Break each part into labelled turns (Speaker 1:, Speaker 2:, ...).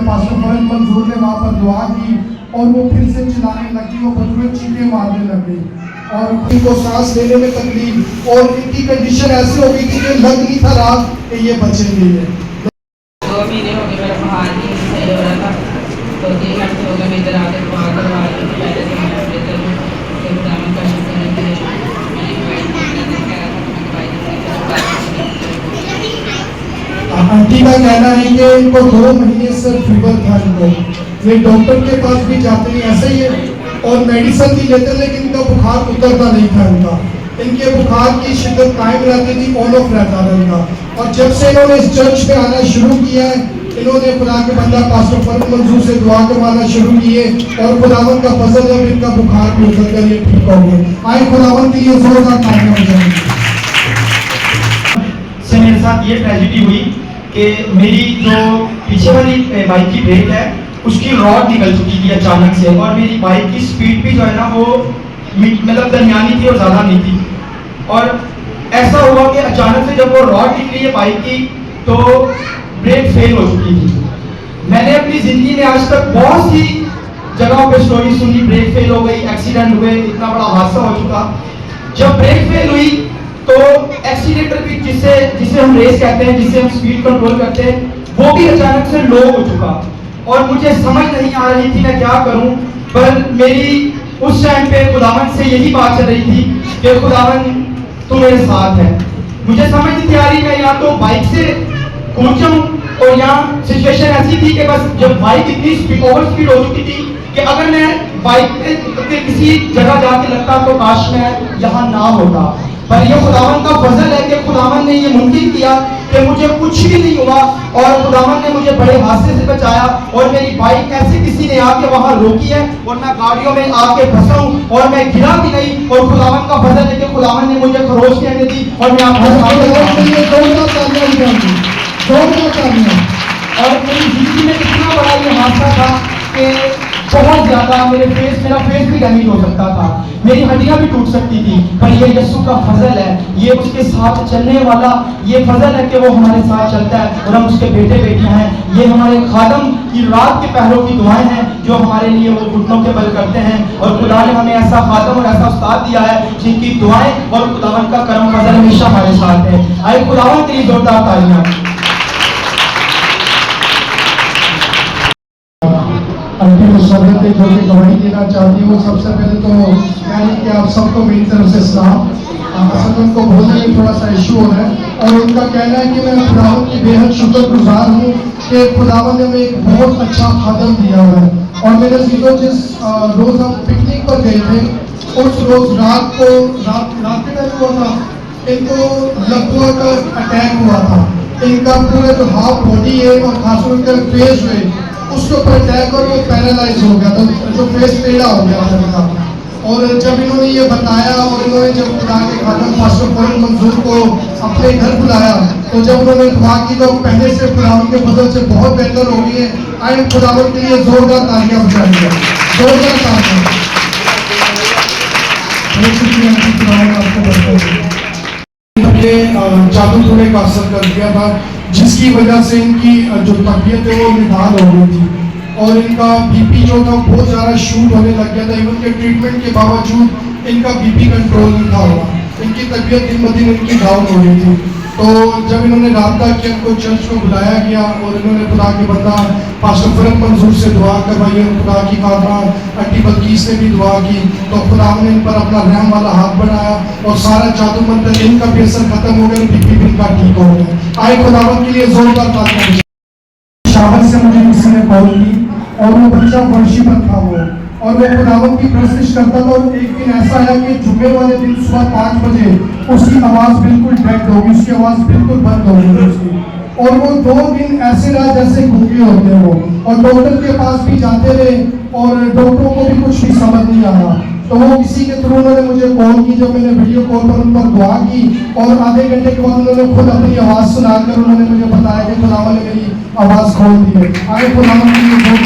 Speaker 1: Pastor फरज मंजूर ने वहाँ पर दुआ की और वो फिर से चिल्लाने लगी, वो बदबू चीखें मारने लगी और उनको सांस लेने में तकलीफ और इनकी कंडीशन ऐसी हो गई थी कि लग नहीं था रहा कि ये बचेंगे।
Speaker 2: 2 महीने हो गए मेरा बाहर नहीं सही हो रहा था, तो 3 घंटे हो गए मैं इधर आकर दुआ करवा रही थी। पहले से मैं बेहतर हूँ कि खुदावन का शुक्र है कि
Speaker 1: आंटी का कहना है कि इनको 2 महीने से फीवर था, इनको ये डॉक्टर के पास भी जाते हैं ऐसे ही है और मेडिसिन भी लेते, लेकिन इनका बुखार उतरता नहीं था इनका, इनके बुखार की शिद्दत कायम रहती थी, ऑन ऑफ रहता था इनका। और जब से इन्होंने इस चर्च में आना शुरू किया है, इन्होंने खुदा के बंदा पास्टर फरज मंजूर से दुआ करवाना शुरू किए और खुदावन का फजल जब इनका बुखार भी उतर कर ये ठीक हो गए। आए खुदावन के लिए जोरदार तालियां हो जाएंगी।
Speaker 3: से मेरे साथ ये ट्रेजेडी हुई कि मेरी जो पीछे वाली बाइक की ब्रेक है उसकी रॉड निकल चुकी थी अचानक से, और मेरी बाइक की स्पीड भी जो है ना वो मतलब दरमियानी थी और ज़्यादा नहीं थी। और ऐसा हुआ कि अचानक से जब वो रॉड निकली है बाइक की तो ब्रेक फेल हो चुकी थी। मैंने अपनी ज़िंदगी में आज तक बहुत सी जगहों पे स्टोरी सुनी, ब्रेक फेल हो गई, एक्सीडेंट हुए, इतना बड़ा हादसा हो चुका। जब ब्रेक फेल हुई तो एक्सीलेटर भी जिसे हम रेस कहते हैं, जिसे हम स्पीड कंट्रोल करते हैं, वो भी अचानक से लो हो चुका और मुझे समझ नहीं आ रही थी मैं क्या करूं। पर मेरी उस टाइम पे खुदावन से यही बात चल रही थी कि खुदावन तू मेरे साथ है। मुझे समझ नहीं आ रही मैं या तो बाइक से कूद जाऊं, और यहाँ सिचुएशन ऐसी थी कि बस जब बाइक इतनी ओवर स्पीड हो चुकी थी कि अगर मैं बाइक पे किसी जगह जाके लगता तो काश मैं यहाँ ना होता। पर ये खुदावन का फजल है कि खुदावन ने ये मुमकिन किया कि मुझे कुछ भी नहीं हुआ और खुदावन ने मुझे बड़े हादसे से बचाया। और मेरी बाइक ऐसे किसी ने आके वहां रोकी है और मैं गाड़ियों में आके फंसा हूं और मैं गिरा भी नहीं, और खुदावन का फजल है कि खुदावन ने मुझे खरोश कहने दी और मैं आपको और मेरी जिंदगी में इतना बड़ा ये हादसा था कि बहुत ज्यादा मेरा फेस भी डैमेज हो सकता था, मेरी हड्डियां भी टूट सकती थी। पर ये यीशु का फजल है, ये उसके साथ चलने वाला ये फजल है कि वो हमारे साथ चलता है और हम उसके बेटे बेटियां हैं। ये हमारे खादम की रात के पहरों की दुआएं हैं जो हमारे लिए वो घुटनों के बल करते हैं, और खुदा ने हमें ऐसा खादम और ऐसा उस्ताद दिया है जिनकी दुआएं और खुदावन का करम फजल हमेशा हमारे साथ है। आए खुदावन के लिए जोरदार तालियां।
Speaker 1: अंतिम शब्द जो कि गवाही देना चाहती हूँ, सबसे पहले तो यानी कि आप सबको मेरी तरफ से सलाम। असल उनको बोलने में थोड़ा सा इशू हो रहा है और उनका कहना है कि मैं खुदावन की बेहद शुक्रगुजार हूँ कि खुदावन ने हमें एक बहुत अच्छा खादम दिया हुआ है। और मेरे जीरो जिस रोज हम पिकनिक पर गए थे उस रोज रात के टाइम हुआ था, इनको लगभग अटैक हुआ था। इनका पूरे जो हाफ बॉडी है और खासकर उनका फेस है उसके ऊपर अटैक और वो पैरालाइज हो गया था, जो फेस टेढ़ा हो गया था इनका। और जब इन्होंने ये बताया और इन्होंने जब खुदा के खादम पास्टर फरज मंजूर को अपने घर बुलाया तो जब उन्होंने दुआ की तो पहले से खुदावन के बदल से बहुत बेहतर हो गई है। आए खुदावन के लिए जोरदार तालियां बजाएंगे, जोरदार तालियां। जादू टोने का असर कर दिया था जिसकी वजह से इनकी जो तबीयत है वो निदान हो गई थी और इनका बीपी जो था बहुत ज़्यादा शूट होने लग गया था। इवन के ट्रीटमेंट के बावजूद इनका बीपी कंट्रोल नहीं था हुआ, इनकी तबीयत दिन ब दिन इनकी डाउन हो रही थी। तो जब इन्होंने राब्ता किया, इनको चर्च को बुलाया गया और इन्होंने खुदा के बंदा पास्टर फरज मंजूर से दुआ करवाई और खुदा की खातमा आंटी बल्कीस ने भी दुआ की तो खुदा ने इन पर अपना रहम वाला हाथ बढ़ाया और सारा जादू मंत्र इनका भी असर खत्म हो गया, बीपी भी इनका ठीक हो गया। आए खुदावन के लिए जोरदार तालियां। शाबाश से मुझे किसी ने कॉल की और वो बच्चा वर्शिपर था वो, और वो खुदावन की प्रस्तुति करता था। और एक दिन ऐसा है कि जुमे वाले दिन सुबह 5 बजे उसकी आवाज़ बिल्कुल डेड होगी, उसकी आवाज़ बिल्कुल बंद हो गई उसकी, और वो 2 दिन ऐसे रहा जैसे गूंगे होते हैं वो। और डॉक्टर के पास भी जाते रहे और डॉक्टरों को भी कुछ भी समझ नहीं आ रहा। तो वो किसी के थ्रू उन्होंने मुझे कॉल की, जब मैंने वीडियो कॉल पर उन पर दुआ की और आधे घंटे के बाद उन्होंने खुद अपनी आवाज़ सुनाकर उन्होंने मुझे बताया कि खुदावन ने मेरी आवाज़ खोल दी है। आगे खुदावन के लिए बहुत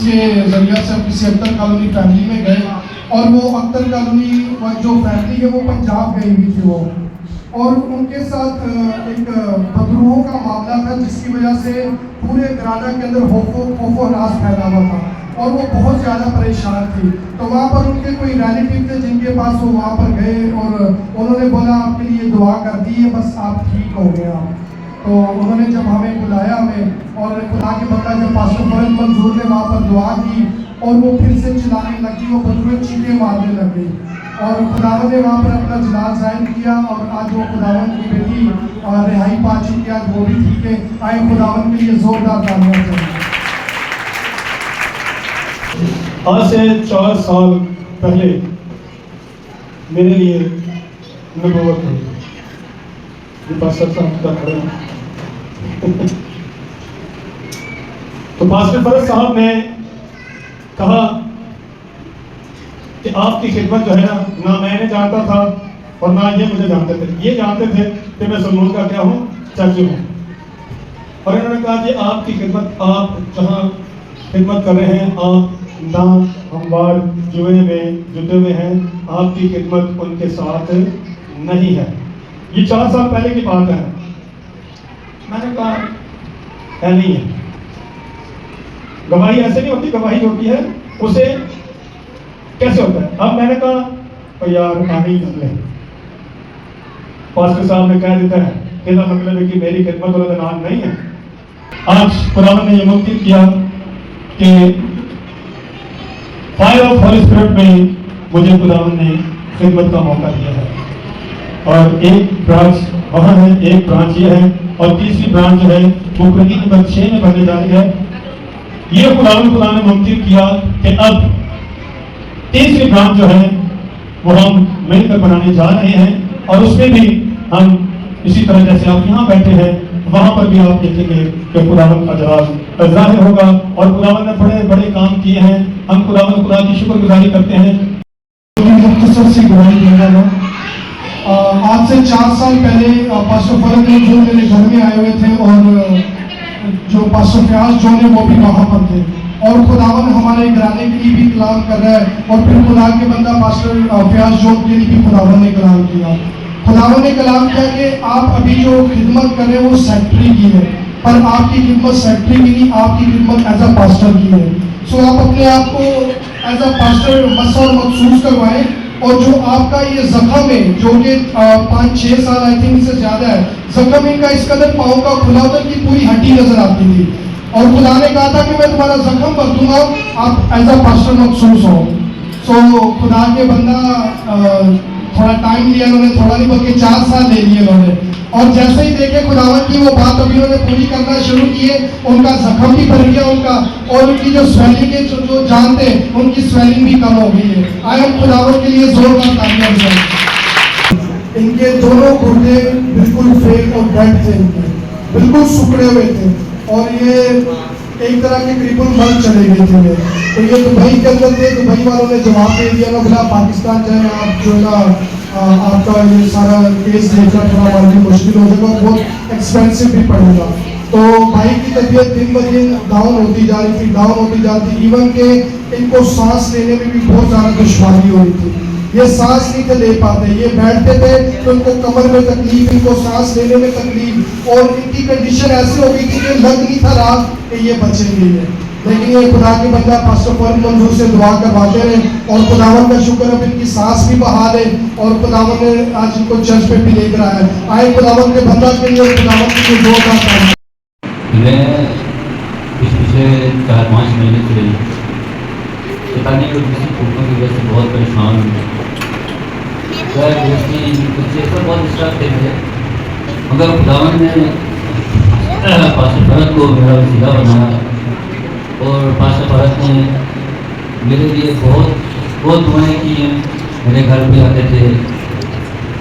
Speaker 1: के जरिया से हम किसी अख्तर कॉलोनी फैमिली में गए और वो अख्तर कॉलोनी जो फैमिली है वो पंजाब गई हुई थी वो। और उनके साथ एक बदरूहों का मामला था, जिसकी वजह से पूरे ग्राना के अंदर खौफो राज फैला हुआ था और वो बहुत ज़्यादा परेशान थी। तो वहाँ पर उनके कोई रिलेटिव थे जिनके पास वो वहाँ पर गए और उन्होंने बोला आपके लिए दुआ कर दी है, बस आप ठीक हो गए आप। तो उन्होंने जब हमें बुलाया और खुदा के बंदा जब पास्टर फरद मंजूर ने वहाँ पर दुआ की और वो फिर से चिल्लाने लगी, वो बदरूह चीखें मारने लगी और खुदावन ने वहाँ पर अपना जलाल जाहिर किया और आज वो खुदावन की बेटी रिहाई पा चुकी है, आज वो भी ठीक है। आए खुदावन के लिए जोरदार तालियां चाहिए।
Speaker 4: आज से 4 साल पहले मेरे लिए नबूवत हुई। पास्टर साहब का खड़े हैं। तो पास्टर फरद साहब ने कहा कि आपकी खिदमत जो है ना मैंने जानता था और ना ये मुझे जानते थे। ये जानते थे कि मैं सलून का क्या हूँ, चाची हूँ। और इन्होंने कहा कि आपकी खिदमत, आप जहाँ खिदमत कर रहे हैं, आप ना हमवार जुए में जुटे हुए हैं, आपकी खिदमत उनके साथ नहीं है। ये 4 साल पहले की बात है। मैंने कहा है नहीं है। गवाही ऐसे नहीं होती, गवाही होती है उसे कैसे होता है। अब मैंने कहा तो यार आगे ही निकले। पास्टर साहब ने कह देता है इसका मतलब है कि मेरी खिदमत वाला नाम नहीं है। आज खुदावंद ने ये मुमकिन किया कि फायर ऑफ होली स्पिरिट में मुझे खुदावंद ने खिदमत का मौका दिया है और एक ब्रांच वहाँ है, एक ब्रांच ये है और तीसरी ब्रांच जो है वो प्रति नंबर 6 में बनने जा रही है। ये खुदावंद खुदा ने मुमकिन किया कि अब तीसरी ब्रांच जो है वो हम मिलकर बनाने जा रहे हैं और उसमें भी हम इसी तरह जैसे आप यहाँ बैठे हैं वहां पर भी आप देखेंगे कि खुदावंद का जवाब जाहिर होगा और खुदावंद ने बड़े बड़े काम किए हैं। हम खुदावंद खुदा की शुक्रगुजारी करते हैं।
Speaker 1: मुख्तसर सी गवाही देना है। आज से 4 साल पहले पास्टर फरद जो मेरे घर में आए हुए थे और जो पास्टर फयाज जो ने वो भी वहाँ पर थे और खुदावन हमारे घराने के लिए भी कलाम कर रहा है और फिर खुदा के बंदा पास्टर फयाज जो के लिए भी खुदावन ने कलाम किया। खुदावन ने कलाम किया कि आप अभी जो खिदमत कर रहे हैं वो सेक्रेटरी की है, पर आपकी खिदमत सेक्रेटरी की नहीं, आपकी खिदमत एज अ पास्टर की है। सो आप अपने आप को एज अ पास्टर और महसूस करवाएं और जो आपका ये जख्म है जो कि 5-6 साल आई थिंक से ज़्यादा है, जख्म इनका इस कदर पाँव का खुला होता कि पूरी हड्डी नजर आती थी और खुदा ने कहा था कि मैं तुम्हारा जख्म भर दूंगा, आप एज अ पास्टर महसूस हो। सो खुदा के बंदा थोड़ा टाइम लिया उन्होंने, थोड़ा नहीं बल्कि 4 साल ले लिए उन्होंने और जैसे ही देखे खुदावन की वो बात अभी उन्होंने पूरी करना शुरू किए, उनका जख्म भी भर गया उनका और उनकी जो स्वेलिंग है जो जानते हैं उनकी स्वेलिंग भी कम हो गई है। आए हम खुदावन के लिए जोरदार तालियां बजाएं। इनके दोनों गुर्दे बिल्कुल फेल और डेड थे, इनके बिल्कुल सुखड़े हुए थे और ये एक तरह के करीबन मर चले गए थे। तो ये दुबई के अंदर थे, दुबई वालों ने जवाब दे दिया ना बोला पाकिस्तान जाए आप जो ना आपका ये सारा केस देखना थोड़ा हमारे लिए मुश्किल हो जाएगा, बहुत एक्सपेंसिव भी पड़ेगा। तो भाई की तबीयत दिन ब दिन डाउन होती जा रही थी, इवन के इनको सांस लेने में भी बहुत ज़्यादा दुश्वारी हो रही थी। ये सांस नहीं थे ले पाते, ये बैठते थे तो इनको कमर में तकलीफ, इनको सांस लेने में तकलीफ और इनकी कंडीशन ऐसी हो गई थी कि लग नहीं था रहा कि ये बचेंगे ये। लेकिन ये खुदा के बंदा पास्टर फरद मंजूर से दुआ करवाते रहे और खुदावन का शुक्र अब इनकी सांस भी बहाल है और खुदावन ने आज इनको चर्च पे भी लेकर आया है। आए खुदावन के बंदा के लिए खुदावन की जोरदार तालियां।
Speaker 5: मैं पिछले 4-5 महीने से पता नहीं और किसी फोटो की वजह से बहुत परेशान हूँ। कुछ ऐसा बहुत डिस्टर्ब थे मुझे, मगर खुदावन ने पास्टर फरद को मेरा वसीला बनाया और पास्टर फरद ने मेरे लिए बहुत दुआएं की हैं। मेरे घर भी आते थे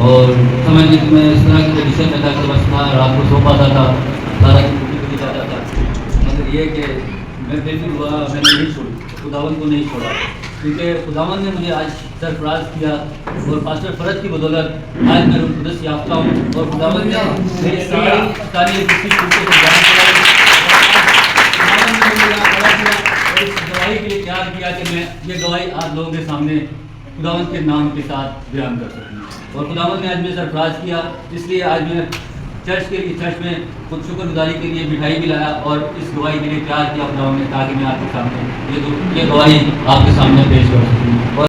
Speaker 5: और समझ लीजिए मैं इस तरह की कंडीशन में था कि बस ना रात को सो पाता था, सारा दिन जाता था, मगर ये कि मैं फिर भी हुआ मैंने नहीं छोड़ी, खुदावन को नहीं छोड़ा क्योंकि खुदावन ने मुझे आज सरफराज किया और पास्टर फरद की बदौलत आज मैं रूह कुदस याफ्ता हूँ और खुदावन ने मेरी सारी इस गवाही के लिए तैयार किया कि मैं ये गवाही आप लोगों के सामने खुदावंद के नाम के साथ बयान कर सकूँ। और खुदावंद ने आज मुझे सरफराज किया, इसलिए आज मैं चर्च में खुद शुक्रगुजारी के लिए मिठाई भी लाया और इस गवाही के लिए तैयार किया खुदावंद ने, ताकि मैं आपके सामने ये गवाही आपके सामने पेश कर सकूँ।